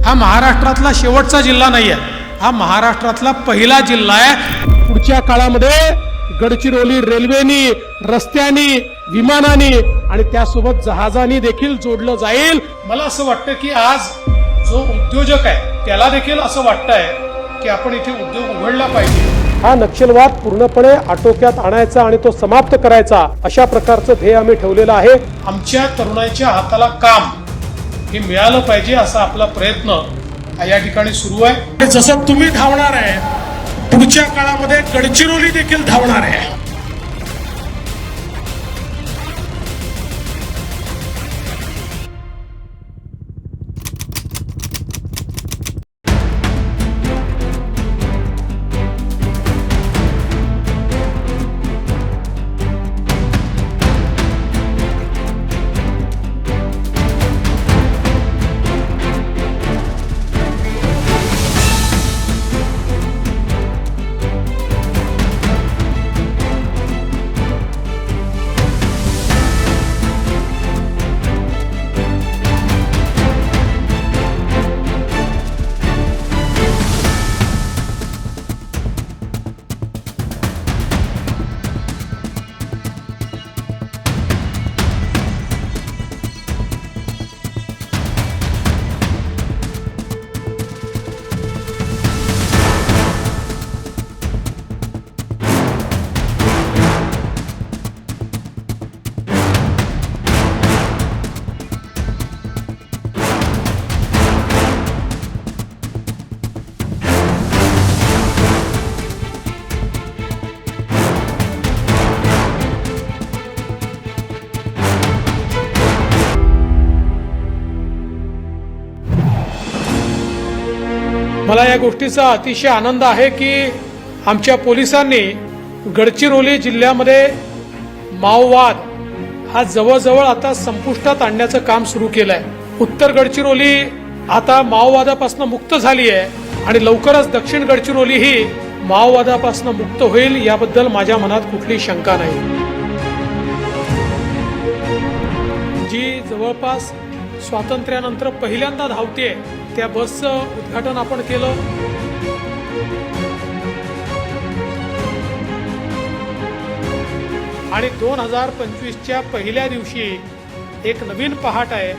हा महाराष्ट्रातला शेवटचा जिल्हा नाही आहे, हा महाराष्ट्रातला पहिला जिल्हा आहे। पुढच्या काळामध्ये गडचिरोली रेल्वेनी, रस्त्यानी, विमानानी आणि त्यासोबत जहाजानी देखील जोडलं जाईल। मला असं वाटतं की आज जो उद्योजक आहे त्याला देखील असं वाटतंय की आपण इथे उद्योग उघडला पाहिजे। हा नक्षलवाद पूर्णपणे आटोक्यात आणायचा आणि तो समाप्त करायचा अशा प्रकारचं ध्येय आम्ही ठेवलेलं आहे। आमच्या तरुणांच्या हाताला काम हे मिळालं पाहिजे असा आपला प्रयत्न या ठिकाणी सुरू आहे। जसं तुम्ही धावणार आहे, पुढच्या काळामध्ये गडचिरोली देखील धावणार आहे। मला या गोष्टीचा अतिशय आनंद आहे की आमच्या पोलिसांनी गडचिरोली जिल्ह्यामध्ये माओवाद हा जवळजवळ आता संपुष्टात आणण्याचं काम सुरू केलंय। उत्तर गडचिरोली आता माओवादापासून मुक्त झाली आहे आणि लवकरच दक्षिण गडचिरोली ही माओवादापासून मुक्त होईल याबद्दल माझ्या मनात कुठली शंका नाही। जी जवळपास स्वातंत्र्यानंतर पहिल्यांदा धावते त्या बसचं उद्घाटन आपण केलं। आणि 2025च्या पहिल्या दिवशी एक नवीन पहाट आहे,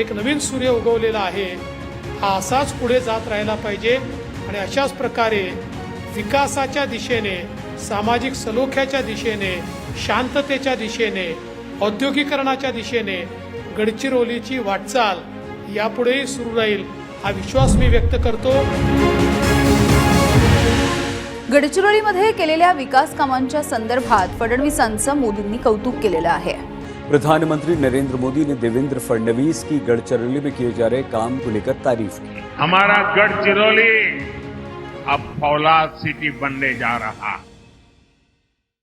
एक नवीन सूर्य उगवलेला आहे। हा असाच पुढे जात राहिला पाहिजे आणि अशाच प्रकारे विकासाच्या दिशेने, सामाजिक सलोख्याच्या दिशेने, शांततेच्या दिशेने, औद्योगिकरणाच्या दिशेने गडचिरोलीची वाटचाल यापुढेही सुरू राहील हा विश्वास मी व्यक्त करतो। गडचिरोलीमध्ये केलेल्या विकास कामांच्या संदर्भात फडणवीसांचं मोदींनी कौतुक केलेलं आहे। प्रधानमंत्री नरेंद्र मोदी ने देवेंद्र फडणवीस की गडचिरोली में किए जा रहे काम को लेकर तारीफ की। हमारा गडचिरोली अब फौलाद सिटी बनने जा रहा है।